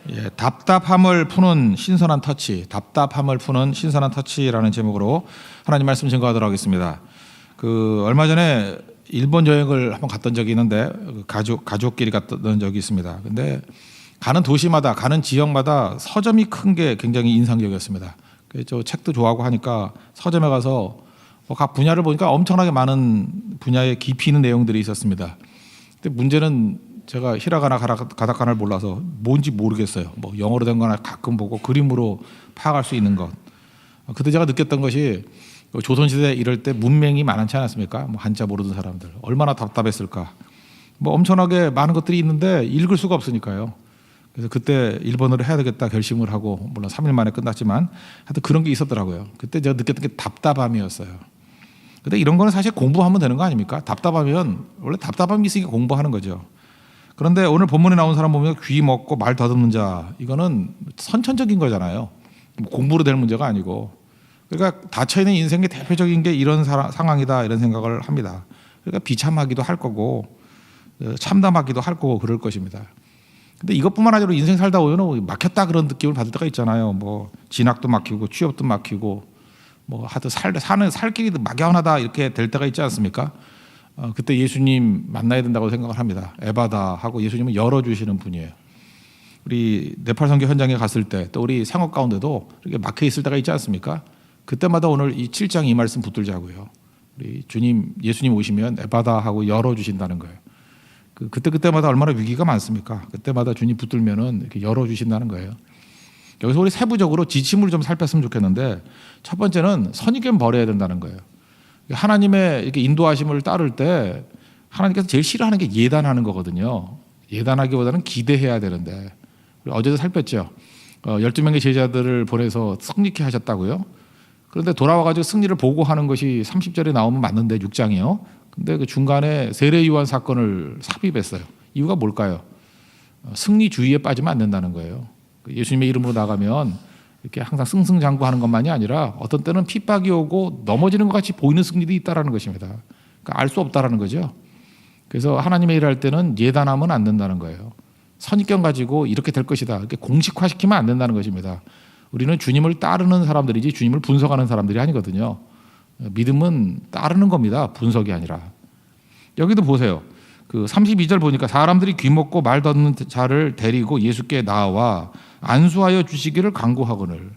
예, 답답함을 푸는 신선한 터치, 답답함을 푸는 신선한 터치라는 제목으로 하나님 말씀 증거하도록 하겠습니다. 얼마 전에 일본 여행을 한번 갔던 적이 있는데 가족끼리 갔던 적이 있습니다. 근데 가는 도시마다 가는 지역마다 서점이 큰 게 굉장히 인상적이었습니다. 저 책도 좋아하고 하니까 서점에 가서 각 분야를 보니까 엄청나게 많은 분야의 깊이 있는 내용들이 있었습니다. 근데 문제는 제가 히라가나 가타카나를 몰라서 뭔지 모르겠어요. 뭐 영어로 된 거나 가끔 보고 그림으로 파악할 수 있는 것. 그때 제가 느꼈던 것이 조선시대 이럴 때 문맹이 많지 않았습니까? 뭐 한자 모르는 사람들 얼마나 답답했을까. 뭐 엄청나게 많은 것들이 있는데 읽을 수가 없으니까요. 그래서 그때 일본어를 해야 되겠다 결심을 하고 물론 3일 만에 끝났지만 하여튼 그런 게 있었더라고요. 그때 제가 느꼈던 게 답답함이었어요. 근데 이런 거는 사실 공부하면 되는 거 아닙니까? 답답하면 원래 답답함이 있으니까 공부하는 거죠. 그런데 오늘 본문에 나온 사람 보면 귀 먹고 말 더듬는 자, 이거는 선천적인 거잖아요. 공부로 될 문제가 아니고. 그러니까 닫혀있는 인생의 대표적인 게 이런 상황이다 이런 생각을 합니다. 그러니까 비참하기도 할 거고 참담하기도 할 거고 그럴 것입니다. 근데 이것뿐만 아니라 인생 살다 보면 막혔다 그런 느낌을 받을 때가 있잖아요. 뭐 진학도 막히고 취업도 막히고 뭐 하여튼 살 길이 막연하다 이렇게 될 때가 있지 않습니까? 그때 예수님 만나야 된다고 생각을 합니다. 에바다 하고 예수님은 열어주시는 분이에요. 우리 네팔 선교 현장에 갔을 때 또 우리 생업 가운데도 이렇게 막혀 있을 때가 있지 않습니까? 그때마다 오늘 이 7장 이 말씀 붙들자고요. 우리 주님 예수님 오시면 에바다 하고 열어주신다는 거예요. 그때마다 얼마나 위기가 많습니까? 그때마다 주님 붙들면은 이렇게 열어주신다는 거예요. 여기서 우리 세부적으로 지침을 좀 살폈으면 좋겠는데 첫 번째는 선입견 버려야 된다는 거예요. 하나님의 이렇게 인도하심을 따를 때 하나님께서 제일 싫어하는 게 예단하는 거거든요. 예단하기보다는 기대해야 되는데 어제도 살폈죠. 12명의 제자들을 보내서 승리케 하셨다고요. 그런데 돌아와가지고 승리를 보고하는 것이 30절에 나오면 맞는데 6장이요. 근데 그 중간에 세례요한 사건을 삽입했어요. 이유가 뭘까요? 승리주의에 빠지면 안 된다는 거예요. 예수님의 이름으로 나가면 이렇게 항상 승승장구하는 것만이 아니라 어떤 때는 핍박이 오고 넘어지는 것 같이 보이는 승리도 있다라는 것입니다. 그러니까 알 수 없다라는 거죠. 그래서 하나님의 일을 할 때는 예단하면 안 된다는 거예요. 선입견 가지고 이렇게 될 것이다. 이렇게 공식화시키면 안 된다는 것입니다. 우리는 주님을 따르는 사람들이지 주님을 분석하는 사람들이 아니거든요. 믿음은 따르는 겁니다. 분석이 아니라. 여기도 보세요. 32절 보니까 사람들이 귀먹고 말 듣는 자를 데리고 예수께 나와 안수하여 주시기를 간구하거늘.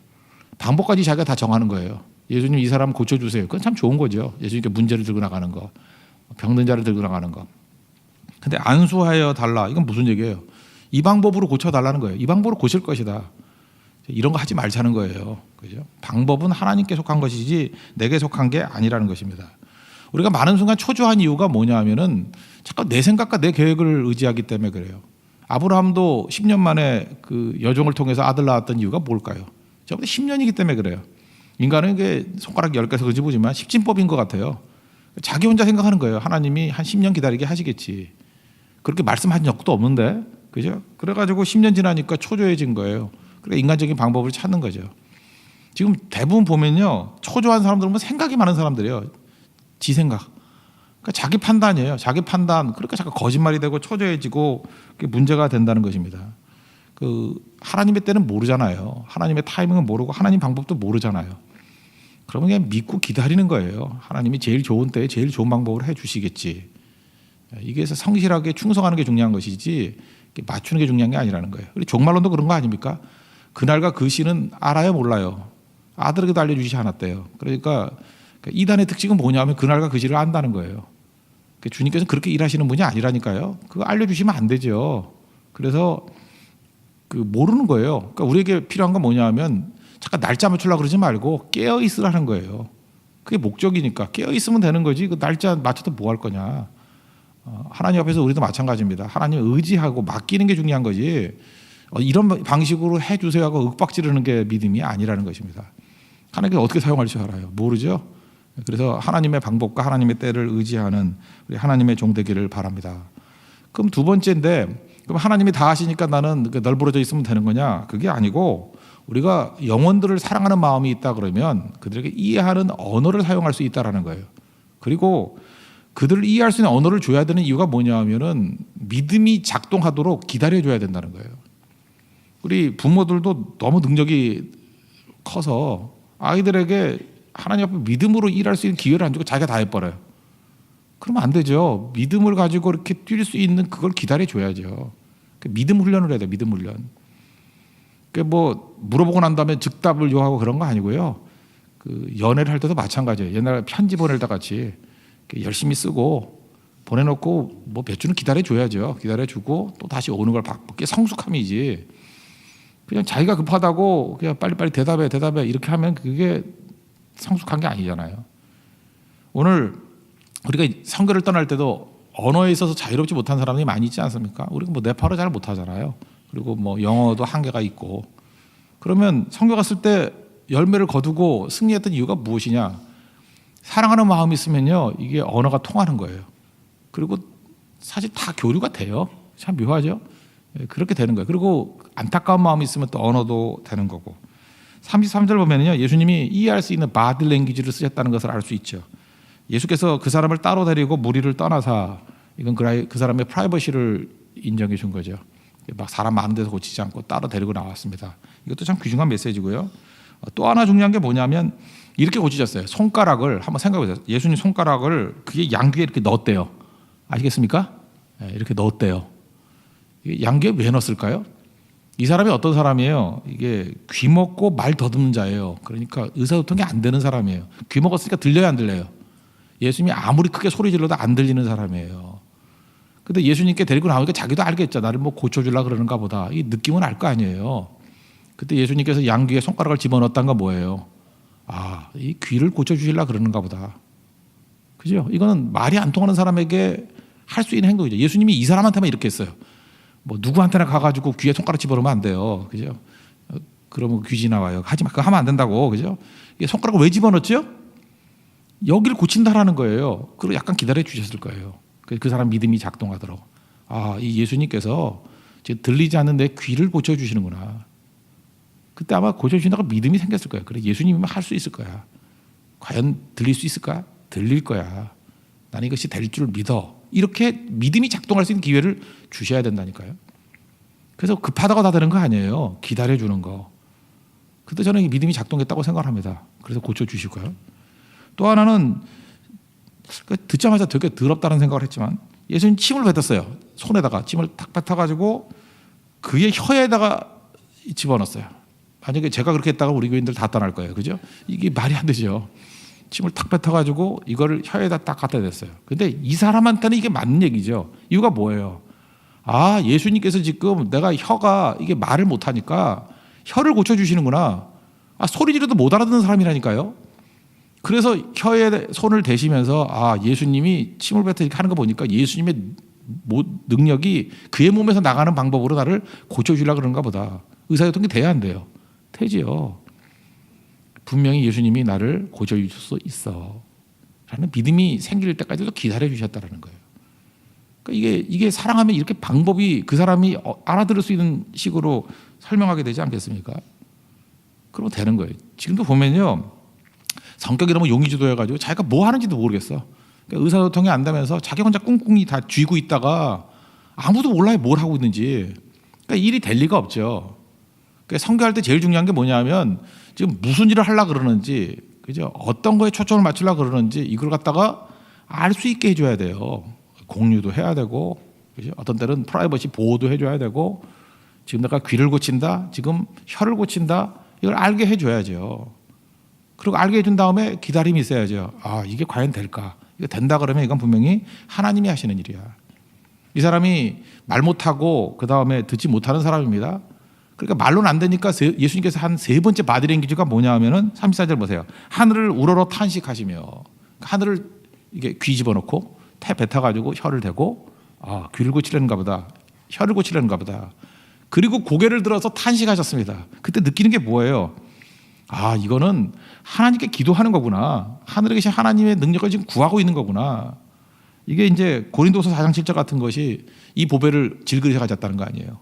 방법까지 자기가 다 정하는 거예요. 예수님 이 사람 고쳐주세요. 그건 참 좋은 거죠. 예수님께 문제를 들고 나가는 거. 병든 자를 들고 나가는 거. 근데 안수하여 달라. 이건 무슨 얘기예요? 이 방법으로 고쳐달라는 거예요. 이 방법으로 고칠 것이다. 이런 거 하지 말자는 거예요. 그죠? 방법은 하나님께 속한 것이지 내게 속한 게 아니라는 것입니다. 우리가 많은 순간 초조한 이유가 뭐냐 하면은 자꾸 내 생각과 내 계획을 의지하기 때문에 그래요. 아브라함도 10년 만에 그 여종을 통해서 아들 낳았던 이유가 뭘까요? 저보다 10년이기 때문에 그래요. 인간은 이게 손가락 10개에서 그집으지만 십진법인 것 같아요. 자기 혼자 생각하는 거예요. 하나님이 한 10년 기다리게 하시겠지. 그렇게 말씀한 적도 없는데, 그죠? 그래가지고 10년 지나니까 초조해진 거예요. 그러니까 인간적인 방법을 찾는 거죠. 지금 대부분 보면요, 초조한 사람들은 생각이 많은 사람들이에요. 지 생각. 그러니까 자기 판단이에요. 자기 판단. 그러니까 자꾸 거짓말이 되고 초조해지고 그게 문제가 된다는 것입니다. 하나님의 때는 모르잖아요. 하나님의 타이밍은 모르고 하나님 방법도 모르잖아요. 그러면 그냥 믿고 기다리는 거예요. 하나님이 제일 좋은 때에 제일 좋은 방법을 해 주시겠지. 이게 성실하게 충성하는 게 중요한 것이지 맞추는 게 중요한 게 아니라는 거예요. 우리 종말론도 그런 거 아닙니까? 그날과 그 시는 알아요, 몰라요? 아들에게도 알려주시지 않았대요. 그러니까 이단의 특징은 뭐냐면 그날과 그 시를 안다는 거예요. 주님께서는 그렇게 일하시는 분이 아니라니까요. 그거 알려주시면 안 되죠. 그래서 모르는 거예요. 그러니까 우리에게 필요한 건 뭐냐면 잠깐 날짜 맞추려고 그러지 말고 깨어 있으라는 거예요. 그게 목적이니까 깨어 있으면 되는 거지. 그 날짜 맞춰도 뭐 할 거냐. 하나님 앞에서 우리도 마찬가지입니다. 하나님 의지하고 맡기는 게 중요한 거지. 이런 방식으로 해주세요 하고 윽박지르는 게 믿음이 아니라는 것입니다. 하나님께 어떻게 사용할 줄 알아요? 모르죠. 그래서 하나님의 방법과 하나님의 때를 의지하는 우리 하나님의 종 되기를 바랍니다. 그럼 두 번째인데, 그럼 하나님이 다 하시니까 나는 널브러져 있으면 되는 거냐? 그게 아니고 우리가 영혼들을 사랑하는 마음이 있다 그러면 그들에게 이해하는 언어를 사용할 수 있다라는 거예요. 그리고 그들을 이해할 수 있는 언어를 줘야 되는 이유가 뭐냐 하면은 믿음이 작동하도록 기다려줘야 된다는 거예요. 우리 부모들도 너무 능력이 커서 아이들에게 하나님 앞에 믿음으로 일할 수 있는 기회를 안 주고 자기가 다 해버려요. 그러면 안 되죠. 믿음을 가지고 이렇게 뛸 수 있는 그걸 기다려줘야죠. 믿음 훈련을 해야 돼요. 믿음 훈련. 뭐 물어보고 난 다음에 즉답을 요하고 그런 거 아니고요. 그 연애를 할 때도 마찬가지예요. 옛날에 편지 보낼 때 같이 열심히 쓰고 보내놓고 뭐 몇 주는 기다려줘야죠. 기다려주고 또 다시 오는 걸 그게 성숙함이지. 그냥 자기가 급하다고 그냥 빨리빨리 대답해 이렇게 하면 그게 성숙한 게 아니잖아요. 오늘 우리가 선교를 떠날 때도 언어에 있어서 자유롭지 못한 사람이 많이 있지 않습니까? 우리가 뭐 네팔어 잘 못하잖아요. 그리고 뭐 영어도 한계가 있고. 그러면 선교 갔을 때 열매를 거두고 승리했던 이유가 무엇이냐? 사랑하는 마음이 있으면요, 이게 언어가 통하는 거예요. 그리고 사실 다 교류가 돼요. 참 묘하죠? 그렇게 되는 거예요. 그리고 안타까운 마음이 있으면 또 언어도 되는 거고. 33절 보면요, 예수님이 이해할 수 있는 바디 랭귀지를 쓰셨다는 것을 알 수 있죠. 예수께서 그 사람을 따로 데리고 무리를 떠나사, 이건 그 사람의 프라이버시를 인정해 준 거죠. 막 사람 많은 데서 고치지 않고 따로 데리고 나왔습니다. 이것도 참 귀중한 메시지고요. 또 하나 중요한 게 뭐냐면 이렇게 고치셨어요. 손가락을 한번 생각해 보세요. 예수님 손가락을 그게 양귀에 이렇게 넣었대요. 아시겠습니까? 네, 이렇게 넣었대요. 양귀에 왜 넣었을까요? 이 사람이 어떤 사람이에요? 이게 귀 먹고 말 더듬는 자예요. 그러니까 의사소통이 안 되는 사람이에요. 귀 먹었으니까 들려요, 안 들려요? 예수님이 아무리 크게 소리 질러도 안 들리는 사람이에요. 근데 예수님께 데리고 나오니까 자기도 알겠죠. 나를 뭐 고쳐주려고 그러는가 보다. 이 느낌은 알 거 아니에요. 그때 예수님께서 양귀에 손가락을 집어넣었다는 건 뭐예요? 아, 이 귀를 고쳐주시려고 그러는가 보다. 그죠? 이거는 말이 안 통하는 사람에게 할 수 있는 행동이죠. 예수님이 이 사람한테만 이렇게 했어요. 뭐 누구한테나 가가지고 귀에 손가락 집어넣으면 안 돼요. 그죠? 그러면 귀지 나와요. 하지 마. 그거 하면 안 된다고. 그죠? 이게 손가락을 왜 집어넣었죠? 여기를 고친다라는 거예요. 그리고 약간 기다려 주셨을 거예요. 그 사람 믿음이 작동하더라고. 아, 이 예수님께서 지금 들리지 않는 내 귀를 고쳐주시는구나. 그때 아마 고쳐주신다고 믿음이 생겼을 거예요. 그래, 예수님이면 할 수 있을 거야. 과연 들릴 수 있을까? 들릴 거야. 나는 이것이 될 줄 믿어. 이렇게 믿음이 작동할 수 있는 기회를 주셔야 된다니까요. 그래서 급하다고 다 되는 거 아니에요. 기다려주는 거. 그때 저는 이 믿음이 작동했다고 생각합니다. 그래서 고쳐주시고요. 또 하나는 듣자마자 되게 더럽다는 생각을 했지만 예수님 침을 뱉었어요. 손에다가 침을 탁 뱉어가지고 그의 혀에다가 집어넣었어요. 만약에 제가 그렇게 했다가 우리 교인들 다 떠날 거예요. 그죠? 이게 말이 안 되죠. 침을 탁 뱉어가지고 이거를 혀에다 딱 갖다 댔어요. 근데 이 사람한테는 이게 맞는 얘기죠. 이유가 뭐예요? 아, 예수님께서 지금 내가 혀가 이게 말을 못하니까 혀를 고쳐주시는구나. 아, 소리 지르도 못 알아듣는 사람이라니까요. 그래서 혀에 손을 대시면서 아, 예수님이 침을 뱉어 이렇게 하는 거 보니까 예수님의 능력이 그의 몸에서 나가는 방법으로 나를 고쳐주려고 그런가 보다. 의사소통이 돼야 안 돼요? 되지요. 분명히 예수님이 나를 고쳐줄 수 있어 라는 믿음이 생길 때까지도 기다려 주셨다는 거예요. 그러니까 이게 사랑하면 이렇게 방법이 그 사람이 알아들을 수 있는 식으로 설명하게 되지 않겠습니까? 그러면 되는 거예요. 지금도 보면요, 성격이 너무 용의주도해가지고 자기가 뭐 하는지도 모르겠어. 그러니까 의사소통이 안 되면서 자기 혼자 꿍꿍이 다 쥐고 있다가 아무도 몰라요, 뭘 하고 있는지. 그러니까 일이 될 리가 없죠. 그러니까 선교할 때 제일 중요한 게 뭐냐면 지금 무슨 일을 하려고 그러는지, 그죠? 어떤 거에 초점을 맞추려고 그러는지 이걸 갖다가 알 수 있게 해줘야 돼요. 공유도 해야 되고, 그죠? 어떤 때는 프라이버시 보호도 해줘야 되고, 지금 내가 귀를 고친다, 지금 혀를 고친다, 이걸 알게 해줘야죠. 그리고 알게 해준 다음에 기다림이 있어야죠. 아, 이게 과연 될까? 이거 된다 그러면 이건 분명히 하나님이 하시는 일이야. 이 사람이 말 못하고 그 다음에 듣지 못하는 사람입니다. 그러니까 말로는 안 되니까 예수님께서 한 세 번째 바디랭귀지가 뭐냐 하면은 34절 보세요. 하늘을 우러러 탄식하시며, 하늘을 이게 귀 집어넣고 태 뱉어가지고 혀를 대고 아, 귀를 고치려는가 보다, 혀를 고치려는가 보다. 그리고 고개를 들어서 탄식하셨습니다. 그때 느끼는 게 뭐예요? 아, 이거는 하나님께 기도하는 거구나. 하늘에 계신 하나님의 능력을 지금 구하고 있는 거구나. 이게 이제 고린도서 4장 7절 같은 것이 이 보배를 질그릇에 가졌다는 거 아니에요.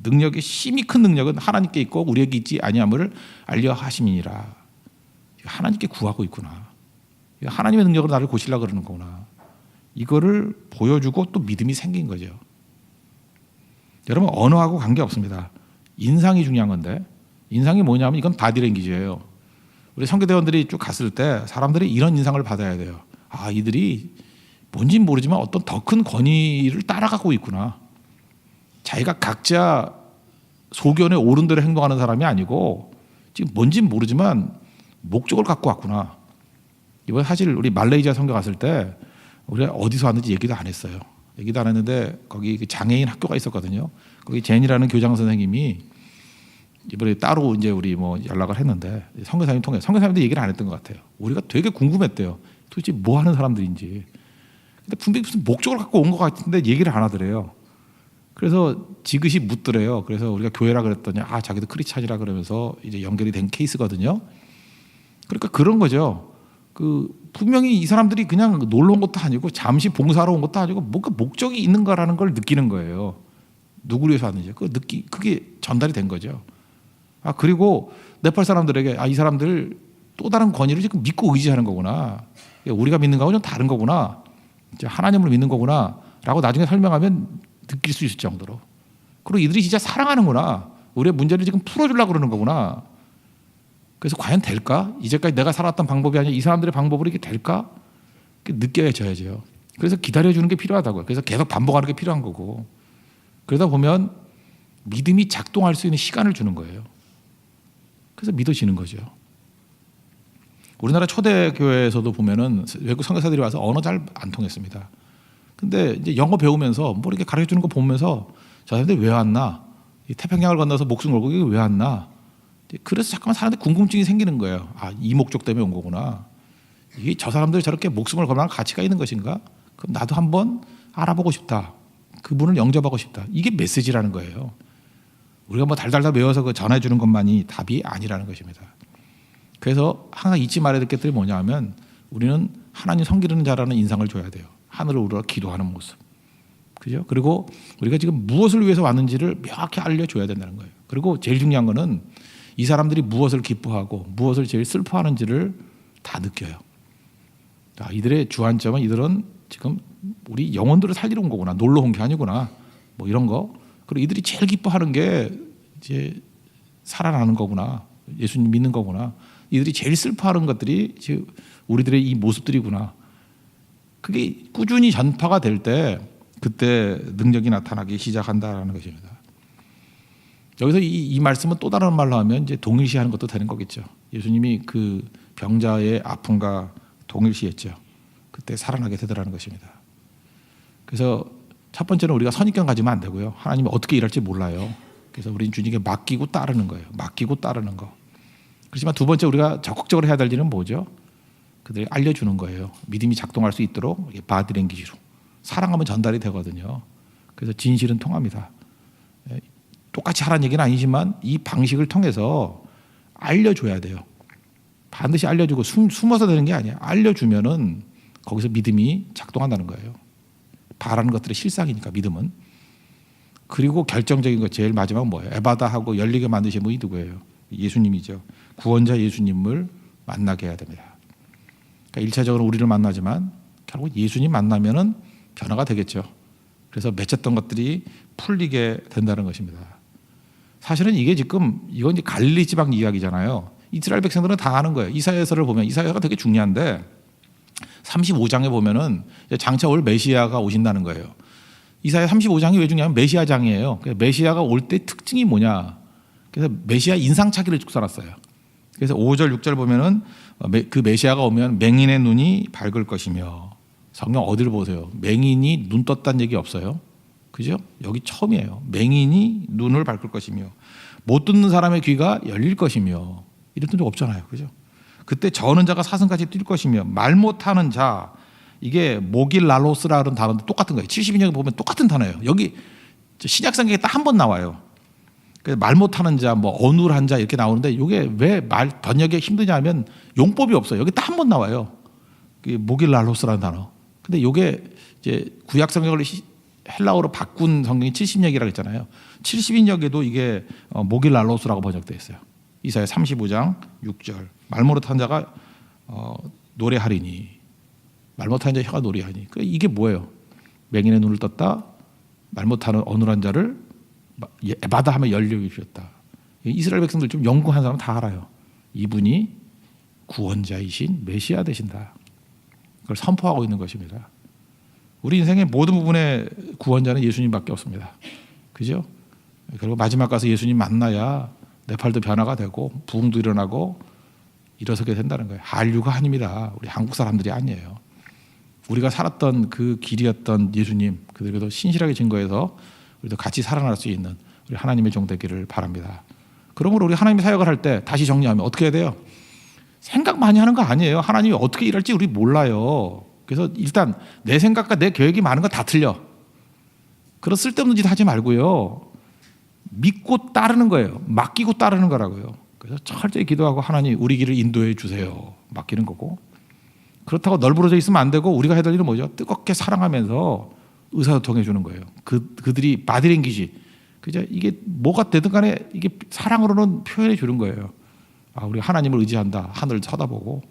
능력의 심히 큰 능력은 하나님께 있고 우리에게 있지 아니함을 알려 하심이니라. 하나님께 구하고 있구나. 하나님의 능력으로 나를 고치려고 그러는 거구나. 이거를 보여주고 또 믿음이 생긴 거죠. 여러분, 언어하고 관계없습니다. 인상이 중요한 건데 인상이 뭐냐면 이건 바디랭귀지예요. 우리 선교대원들이 쭉 갔을 때 사람들이 이런 인상을 받아야 돼요. 아, 이들이 뭔진 모르지만 어떤 더 큰 권위를 따라가고 있구나. 자기가 각자 소견에 옳은 대로 행동하는 사람이 아니고 지금 뭔진 모르지만 목적을 갖고 왔구나. 이번에 사실 우리 말레이시아 선교 갔을 때 우리가 어디서 왔는지 얘기도 안 했어요. 얘기도 안 했는데 거기 장애인 학교가 있었거든요. 거기 제니라는 교장 선생님이 이번에 따로 이제 우리 뭐 연락을 했는데 선교사님 통해 선교사님도 얘기를 안 했던 것 같아요. 우리가 되게 궁금했대요. 도대체 뭐 하는 사람들인지. 근데 분명히 무슨 목적을 갖고 온 것 같은데 얘기를 안 하더래요. 그래서 지그시 묻더래요. 그래서 우리가 교회라 그랬더니 아, 자기도 크리스찬이라 그러면서 이제 연결이 된 케이스거든요. 그러니까 그런 거죠. 분명히 이 사람들이 그냥 놀러 온 것도 아니고 잠시 봉사하러 온 것도 아니고 뭔가 목적이 있는가라는 걸 느끼는 거예요. 누구를 위해서 왔는지. 그게 전달이 된 거죠. 아, 그리고 네팔 사람들에게 아, 이 사람들 또 다른 권위를 지금 믿고 의지하는 거구나. 우리가 믿는 거하고 좀 다른 거구나. 이제 하나님을 믿는 거구나. 라고 나중에 설명하면 느낄 수 있을 정도로. 그리고 이들이 진짜 사랑하는구나. 우리의 문제를 지금 풀어주려고 그러는 거구나. 그래서 과연 될까? 이제까지 내가 살았던 방법이 아니라 이 사람들의 방법으로 이게 될까? 느껴져야죠. 그래서 기다려주는 게 필요하다고요. 그래서 계속 반복하는 게 필요한 거고. 그러다 보면 믿음이 작동할 수 있는 시간을 주는 거예요. 그래서 믿어지는 거죠. 우리나라 초대교회에서도 보면은 외국 선교사들이 와서 언어 잘 안 통했습니다. 근데 이제 영어 배우면서 뭐 이렇게 가르쳐 주는 거 보면서 저 사람들 왜 왔나? 이 태평양을 건너서 목숨 걸고 이게 왜 왔나? 그래서 잠깐만 사람들이 궁금증이 생기는 거예요. 아, 이 목적 때문에 온 거구나. 이게 저 사람들이 저렇게 목숨을 걸만한 가치가 있는 것인가? 그럼 나도 한번 알아보고 싶다. 그분을 영접하고 싶다. 이게 메시지라는 거예요. 우리가 뭐 달달달 외워서 그 전해주는 것만이 답이 아니라는 것입니다. 그래서 항상 잊지 말아야 될 것들이 뭐냐 하면 우리는 하나님 섬기는 자라는 인상을 줘야 돼요. 하늘을 우러러 기도하는 모습. 그죠? 그리고 우리가 지금 무엇을 위해서 왔는지를 명확히 알려줘야 된다는 거예요. 그리고 제일 중요한 거는 이 사람들이 무엇을 기뻐하고 무엇을 제일 슬퍼하는지를 다 느껴요. 자, 이들의 주안점은 이들은 지금 우리 영혼들을 살리러 온 거구나. 놀러 온 게 아니구나. 뭐 이런 거. 그리고 이들이 제일 기뻐하는 게 이제 살아나는 거구나. 예수님 믿는 거구나. 이들이 제일 슬퍼하는 것들이 지금 우리들의 이 모습들이구나. 그게 꾸준히 전파가 될 때 그때 능력이 나타나기 시작한다라는 것입니다. 여기서 이 말씀은 또 다른 말로 하면 이제 동일시하는 것도 되는 거겠죠. 예수님이 그 병자의 아픔과 동일시했죠. 그때 살아나게 되더라는 것입니다. 그래서 첫 번째는 우리가 선입견 가지면 안 되고요. 하나님이 어떻게 일할지 몰라요. 그래서 우리는 주님께 맡기고 따르는 거예요. 맡기고 따르는 거. 그렇지만 두 번째 우리가 적극적으로 해야 될 일은 뭐죠? 그들이 알려주는 거예요. 믿음이 작동할 수 있도록 바디랭귀지로. 사랑하면 전달이 되거든요. 그래서 진실은 통합니다. 똑같이 하라는 얘기는 아니지만 이 방식을 통해서 알려줘야 돼요. 반드시 알려주고 숨어서 되는 게 아니야. 알려주면은 거기서 믿음이 작동한다는 거예요. 바라는 것들의 실상이니까 믿음은. 그리고 결정적인 것 제일 마지막은 뭐예요? 에바다하고 열리게 만드신 분이 누구예요? 예수님이죠. 구원자 예수님을 만나게 해야 됩니다. 그러니까 1차적으로 우리를 만나지만 결국 예수님 만나면은 변화가 되겠죠. 그래서 맺혔던 것들이 풀리게 된다는 것입니다. 사실은 이게 지금 이건 이제 갈릴리 지방 이야기잖아요. 이스라엘 백성들은 다 아는 거예요. 이사야서를 보면 이사야가 되게 중요한데 35장에 보면은 장차 올 메시아가 오신다는 거예요. 이사야 35장이 왜 중요하면 메시아장이에요. 메시아가 올 때 특징이 뭐냐? 그래서 메시아 인상착의를 쭉 써놨어요. 그래서 5절, 6절 보면은 그 메시아가 오면 맹인의 눈이 밝을 것이며, 성경 어디를 보세요? 맹인이 눈 떴다는 얘기 없어요. 그죠? 여기 처음이에요. 맹인이 눈을 밝을 것이며, 못 듣는 사람의 귀가 열릴 것이며, 이런 적 없잖아요. 그죠? 그때 저는 자가 사슴같이 뛸 것이며, 말 못하는 자, 이게 모길랄로스라는 단어도 똑같은 거예요. 72년 보면 똑같은 단어예요. 여기 신약성경에 딱 한 번 나와요. 말 못하는 자, 뭐 어눌한 자 이렇게 나오는데 이게 왜 말 번역에 힘드냐면 용법이 없어요. 여기 딱 한 번 나와요. 모길랄로스라는 단어. 근데 이게 이제 구약 성경을 헬라어로 바꾼 성경이 70역이라고 했잖아요. 70인역에도 이게 모길랄로스라고 번역되어 있어요. 이사야 35장 6절. 말 못하는 자가 노래하리니. 말 못하는 자 혀가 노래하니. 이게 뭐예요? 맹인의 눈을 떴다. 말 못하는 어눌한 자를 에바다 하면 열려이 주셨다. 이스라엘 백성들 좀 연구한 사람 다 알아요. 이분이 구원자이신 메시아 되신다. 그걸 선포하고 있는 것입니다. 우리 인생의 모든 부분의 구원자는 예수님밖에 없습니다. 그죠? 그리고 마지막 가서 예수님 만나야 네팔도 변화가 되고 부흥도 일어나고 일어서게 된다는 거예요. 한류가 아닙니다. 우리 한국 사람들이 아니에요. 우리가 살았던 그 길이었던 예수님 그들도 신실하게 증거해서 우리도 같이 살아날 수 있는 우리 하나님의 종 되기를 바랍니다. 그러므로 우리 하나님의 사역을 할 때 다시 정리하면 어떻게 해야 돼요? 생각 많이 하는 거 아니에요. 하나님이 어떻게 일할지 우리 몰라요. 그래서 일단 내 생각과 내 계획이 많은 건 다 틀려. 그런 쓸데없는 짓 하지 말고요. 믿고 따르는 거예요. 맡기고 따르는 거라고요. 그래서 철저히 기도하고 하나님 우리 길을 인도해 주세요. 맡기는 거고. 그렇다고 널브러져 있으면 안 되고 우리가 해야 될 일은 뭐죠? 뜨겁게 사랑하면서 의사소통해 주는 거예요. 그들이 바디랭귀지. 그죠? 이게 뭐가 되든 간에 이게 사랑으로는 표현해 주는 거예요. 아, 우리 하나님을 의지한다. 하늘을 쳐다보고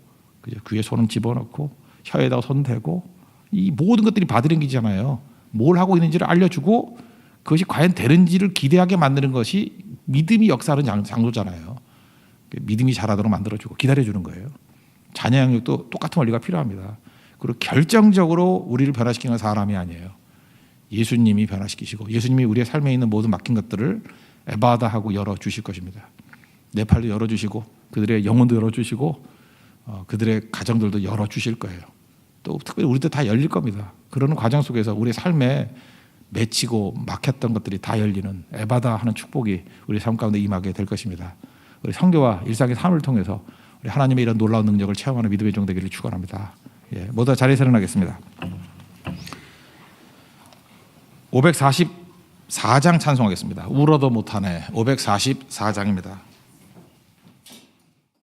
그죠? 귀에 손을 집어넣고 혀에다가 손 대고 이 모든 것들이 바디랭귀지잖아요. 뭘 하고 있는지를 알려주고 그것이 과연 되는지를 기대하게 만드는 것이 믿음이 역사하는 장소잖아요. 믿음이 자라도록 만들어주고 기다려주는 거예요. 자녀 양육도 똑같은 원리가 필요합니다. 그리고 결정적으로 우리를 변화시키는 사람이 아니에요. 예수님이 변화시키시고 예수님이 우리의 삶에 있는 모든 막힌 것들을 에바다하고 열어주실 것입니다. 네팔도 열어주시고 그들의 영혼도 열어주시고 그들의 가정들도 열어주실 거예요. 또 특별히 우리도 다 열릴 겁니다. 그러는 과정 속에서 우리의 삶에 맺히고 막혔던 것들이 다 열리는 에바다 하는 축복이 우리 삶 가운데 임하게 될 것입니다. 우리 선교와 일상의 삶을 통해서 우리 하나님의 이런 놀라운 능력을 체험하는 믿음의 종 되기를 축원합니다. 예, 모두 자리에서 일어나겠습니다. 544장 찬송하겠습니다. 울어도 못하네. 544장입니다.